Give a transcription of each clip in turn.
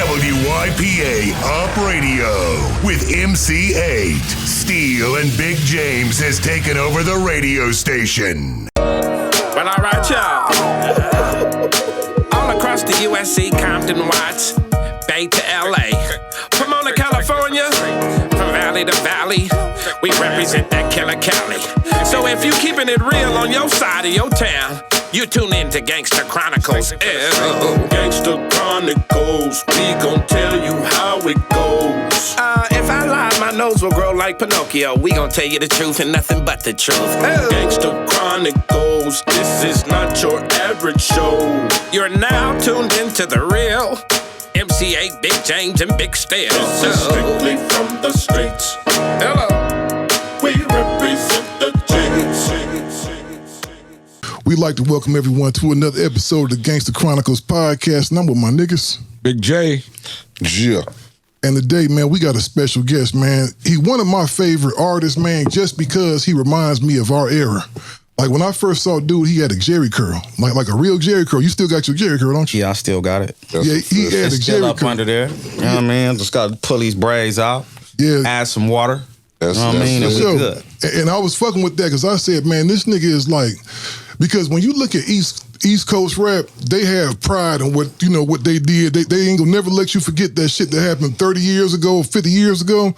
WYPA Up Radio with MC8. Steele and Big James has taken over the radio station. Well, all right, y'all. All across the USC, Compton, Watts, Bay to LA. Pomona, California, from valley to valley, we represent that killer Cali. So if you keeping it real on your side of your town, you tune in to Gangster Chronicles. Gangster Chronicles, we gon' tell you how it goes. If I lie, my nose will grow like Pinocchio. We gon' tell you the truth and nothing but the truth. Gangster Chronicles, this is not your average show. You're now tuned into the real MC8, Big James, and Big Steele. This is strictly from the streets. Hello. We represent the James. We'd like to welcome everyone to another episode of the Gangster Chronicles podcast. And I'm with my niggas. Big J. Yeah. And today, man, we got a special guest, man. He one of my favorite artists, man, just because he reminds me of our era. Like when I first saw dude, he had a Jerry curl, like a real Jerry curl. You still got your Jerry curl, don't you? Yeah, I still got it. Yeah, he had a It's Jerry still up curl. under there. You know what I mean? Just got to pull these braids out. Yeah. Add some water. That's, you know what I mean? And we good. And I was fucking with that because I said, man, this nigga is like, because when you look at East Coast rap, they have pride in what they did. They ain't gonna never let you forget that shit that happened 30 years ago, 50 years ago.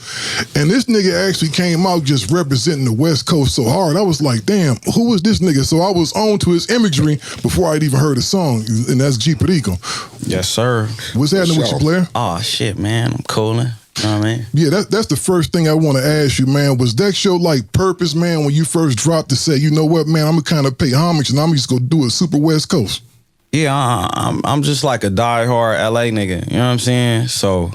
And this nigga actually came out just representing the West Coast so hard. I was like, damn, who is this nigga? So I was on to his imagery before I'd even heard the song, and that's G. Perico. Yes, sir. What's happening with you, player? Oh, shit, man. I'm cooling. You know what I mean? Yeah, that's the first thing I want to ask you, man. Was that show like purpose, man, when you first dropped to say, you know what, man, I'm going to kind of pay homage and I'm just going to do it super West Coast? Yeah, I'm just like a diehard LA nigga. You know what I'm saying? So,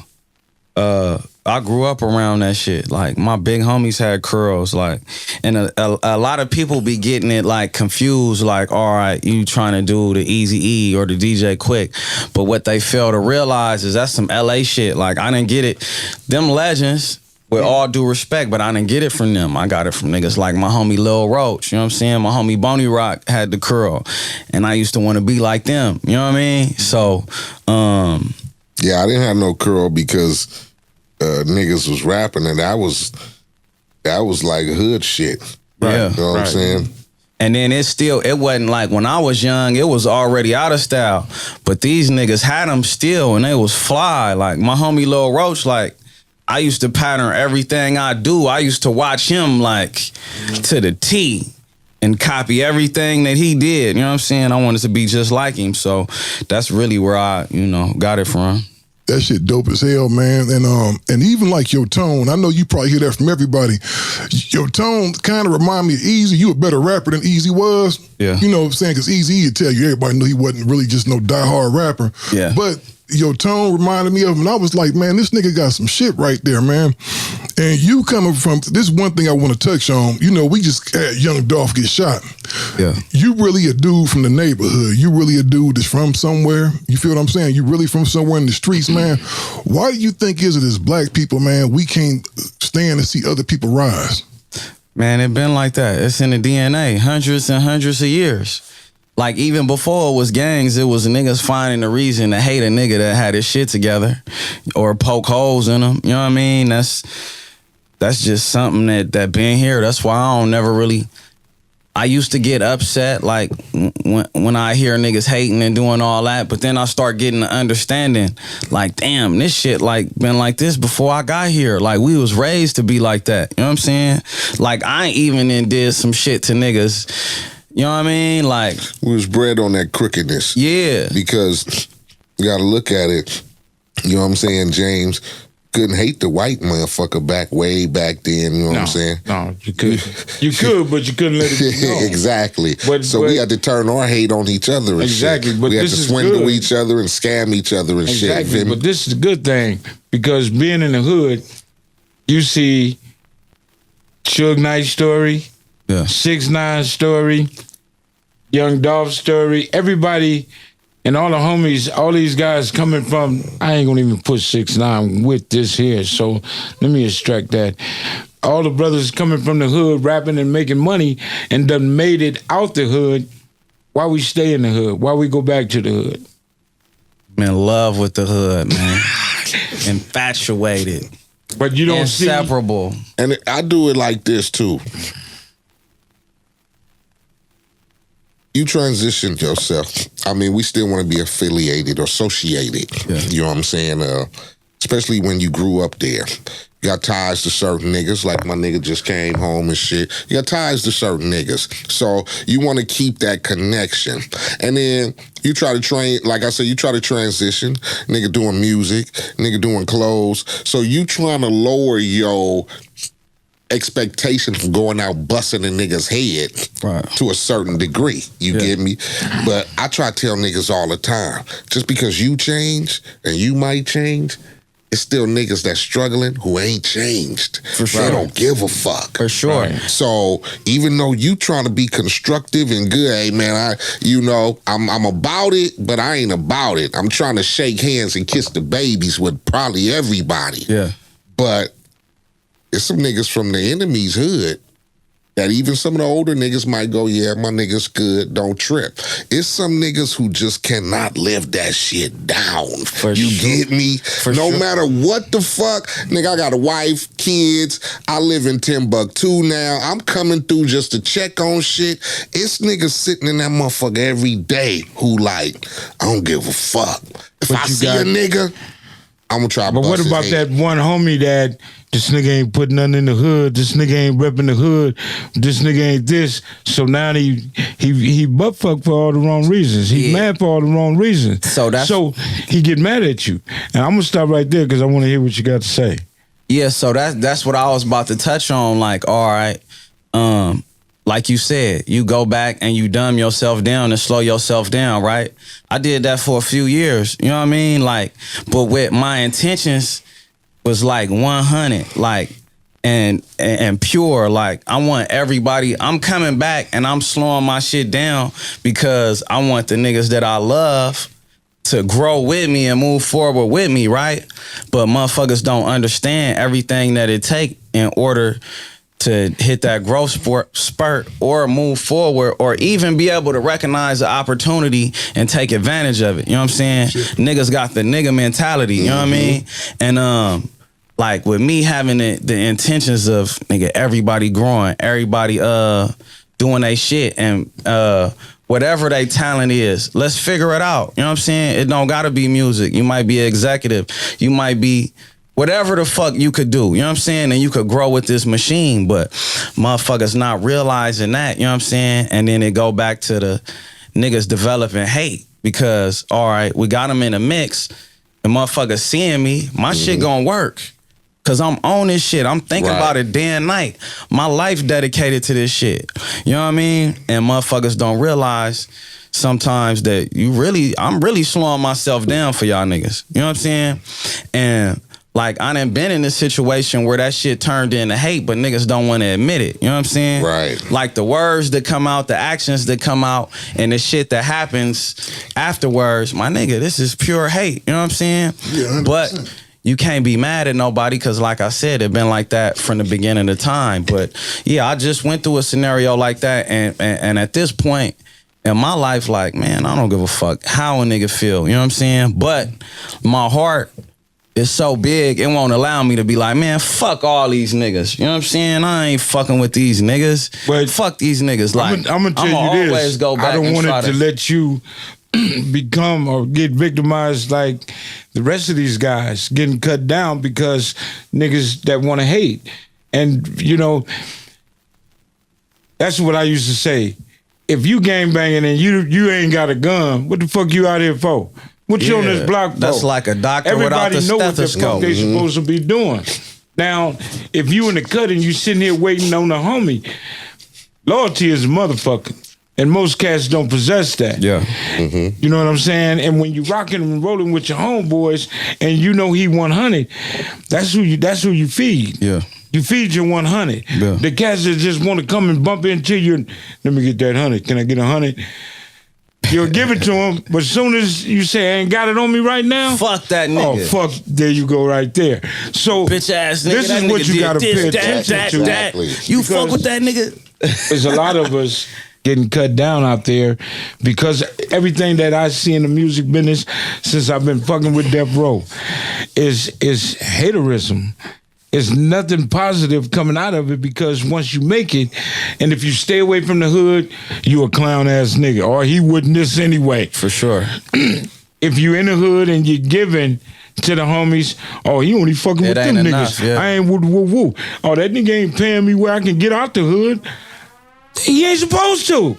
I grew up around that shit. Like, my big homies had curls. Like, and a lot of people be getting it, like, confused. Like, all right, you trying to do the Eazy-E or the DJ Quick. But what they fail to realize is that's some LA shit. Like, I didn't get it. Them legends, with all due respect, but I didn't get it from them. I got it from niggas like my homie Lil Roach. You know what I'm saying? My homie Boney Rock had the curl. And I used to want to be like them. You know what I mean? So, Yeah, I didn't have no curl because niggas was rapping, and that was like hood shit. Right. Yeah. You know what I'm saying? And then it wasn't like when I was young, it was already out of style. But these niggas had them still, and they was fly. Like my homie Lil Roach, like, I used to pattern everything I do. I used to watch him like to the T and copy everything that he did. You know what I'm saying? I wanted to be just like him. So that's really where I, got it from. That shit dope as hell, man. And even like your tone, I know you probably hear that from everybody. Your tone kind of remind me of Eazy. You a better rapper than Eazy was. Yeah. You know what I'm saying? Because Eazy would tell you, everybody knew he wasn't really just no diehard rapper. Yeah. But your tone reminded me of him, and I was like, man, this nigga got some shit right there, man. And you coming from, this one thing I want to touch on, we just had Young Dolph get shot. Yeah. You really a dude from the neighborhood. You really a dude that's from somewhere. You feel what I'm saying? You really from somewhere in the streets, man. Why do you think is it as black people, man, we can't stand to see other people rise? Man, it been like that. It's in the DNA, hundreds and hundreds of years. Like, even before it was gangs, it was niggas finding a reason to hate a nigga that had his shit together or poke holes in them. You know what I mean? That's just something that been here. That's why I don't never really... I used to get upset, like, when I hear niggas hating and doing all that, but then I start getting the understanding, like, damn, this shit, like, been like this before I got here. Like, we was raised to be like that. You know what I'm saying? Like, I even did some shit to niggas... You know what I mean? Like, we was bred on that crookedness. Yeah. Because you got to look at it. You know what I'm saying? James couldn't hate the white motherfucker way back then. You know what I'm saying? No, you could. You could, but you couldn't let it go. Exactly. But we had to turn our hate on each other and exactly, shit. But we had this to is swindle good. each other and scam each other and shit. Exactly. But this is a good thing because being in the hood, you see Suge Knight's story. Yeah. 6ix9ine story, Young Dolph story, everybody and all the homies, all these guys coming from, I ain't gonna even put 6ix9ine with this here, so let me extract that. All the brothers coming from the hood, rapping and making money and done made it out the hood. Why we stay in the hood? Why we go back to the hood? I'm in love with the hood, man. Infatuated. But you don't see. Inseparable. And I do it like this too. You transition yourself. I mean, we still want to be affiliated or associated. Yeah. You know what I'm saying? Especially when you grew up there. You got ties to certain niggas, like my nigga just came home and shit. You got ties to certain niggas. So you want to keep that connection. And then you try to train, like I said, you try to transition. Nigga doing music, nigga doing clothes. So you trying to lower your expectation for going out busting a nigga's head to a certain degree. You get me? But I try to tell niggas all the time, just because you change and you might change, it's still niggas that's struggling who ain't changed. For sure. They don't give a fuck. For sure. Right. So even though you trying to be constructive and good, hey man, I'm about it, but I ain't about it. I'm trying to shake hands and kiss the babies with probably everybody. Yeah. But it's some niggas from the enemy's hood that even some of the older niggas might go, yeah, my nigga's good, don't trip. It's some niggas who just cannot live that shit down. You get me? No matter what the fuck, nigga, I got a wife, kids, I live in Timbuktu now. I'm coming through just to check on shit. It's niggas sitting in that motherfucker every day who like, I don't give a fuck. If I see a nigga, I'm gonna try to bust what about his head. that one homie that this nigga ain't putting nothing in the hood, this nigga ain't repping the hood, this nigga ain't this, so now he butt fucked for all the wrong reasons. He mad for all the wrong reasons. So he get mad at you. And I'm gonna stop right there because I want to hear what you got to say. Yeah, so that's what I was about to touch on. Like, all right, like you said, you go back and you dumb yourself down and slow yourself down, right? I did that for a few years, you know what I mean? Like, but with my intentions was like 100, like, and pure. Like, I want everybody, I'm coming back and I'm slowing my shit down because I want the niggas that I love to grow with me and move forward with me, right? But motherfuckers don't understand everything that it take in order to hit that growth spurt or move forward or even be able to recognize the opportunity and take advantage of it. You know what I'm saying? Niggas got the nigga mentality, you know what I mean? And like with me having the intentions of nigga everybody growing, everybody doing they shit and whatever they talent is, let's figure it out. You know what I'm saying? It don't gotta be music. You might be an executive. You might be whatever the fuck you could do, you know what I'm saying? And you could grow with this machine, but motherfuckers not realizing that, you know what I'm saying? And then it go back to the niggas developing hate because, all right, we got them in a mix and motherfuckers seeing me, my shit gonna work. Cause I'm on this shit. I'm thinking about it day and night. My life dedicated to this shit. You know what I mean? And motherfuckers don't realize sometimes that I'm really slowing myself down for y'all niggas. You know what I'm saying? And like, I done been in this situation where that shit turned into hate, but niggas don't want to admit it. You know what I'm saying? Right. Like, the words that come out, the actions that come out, and the shit that happens afterwards, my nigga, this is pure hate. You know what I'm saying? Yeah, 100%. But you can't be mad at nobody because, like I said, it been like that from the beginning of time. But, yeah, I just went through a scenario like that, and at this point in my life, like, man, I don't give a fuck how a nigga feel. You know what I'm saying? But my heart is so big, it won't allow me to be like, man, fuck all these niggas. You know what I'm saying? I ain't fucking with these niggas. But fuck these niggas. Like, I'm gonna tell you always this. Go back I don't and want try it to let you become or get victimized like the rest of these guys, getting cut down because niggas that want to hate. And, you know, that's what I used to say. If you gangbanging and you ain't got a gun, what the fuck you out here for? What you on this block for? That's like a doctor Everybody without the know what the fuck stethoscope. they supposed to be doing. Now, if you in the cut and you sitting here waiting on the homie, loyalty is a motherfucker. And most cats don't possess that. Yeah. You know what I'm saying? And when you rocking and rolling with your homeboys and you know he 100, that's who you feed. Yeah. You feed your 100. Yeah. The cats that just want to come and bump into you, let me get that 100. Can I get 100? You'll give it to him, but as soon as you say, I ain't got it on me right now. Fuck that nigga. Oh, fuck, there you go right there. So, Bitch ass nigga. this is what you got to pay attention to. You fuck with that nigga? There's a lot of us getting cut down out there because everything that I see in the music business since I've been fucking with Death Row is haterism. It's nothing positive coming out of it because once you make it, and if you stay away from the hood, you a clown ass nigga, or he wouldn't this anyway. For sure. If you in the hood and you're giving to the homies, oh, he only fucking with them enough, niggas. yeah. I ain't woo. Oh, that nigga ain't paying me where I can get out the hood. He ain't supposed to.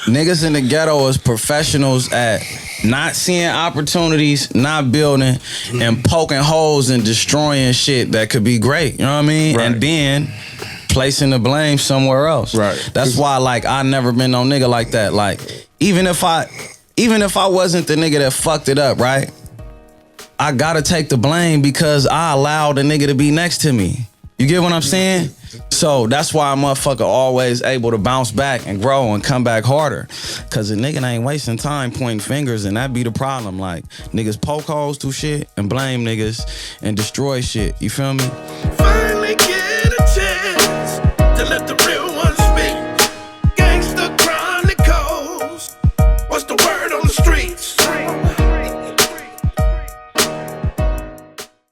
Niggas in the ghetto is professionals at not seeing opportunities, not building, and poking holes and destroying shit that could be great. You know what I mean? Right. And then placing the blame somewhere else. Right. That's why, like, I never been no nigga like that. Like, even if I wasn't the nigga that fucked it up, right? I gotta take the blame because I allowed the nigga to be next to me. You get what I'm saying? So that's why a motherfucker always able to bounce back and grow and come back harder. Cause a nigga ain't wasting time pointing fingers, and that be the problem. Like, niggas poke holes to shit and blame niggas and destroy shit. You feel me? Finally get a chance to let the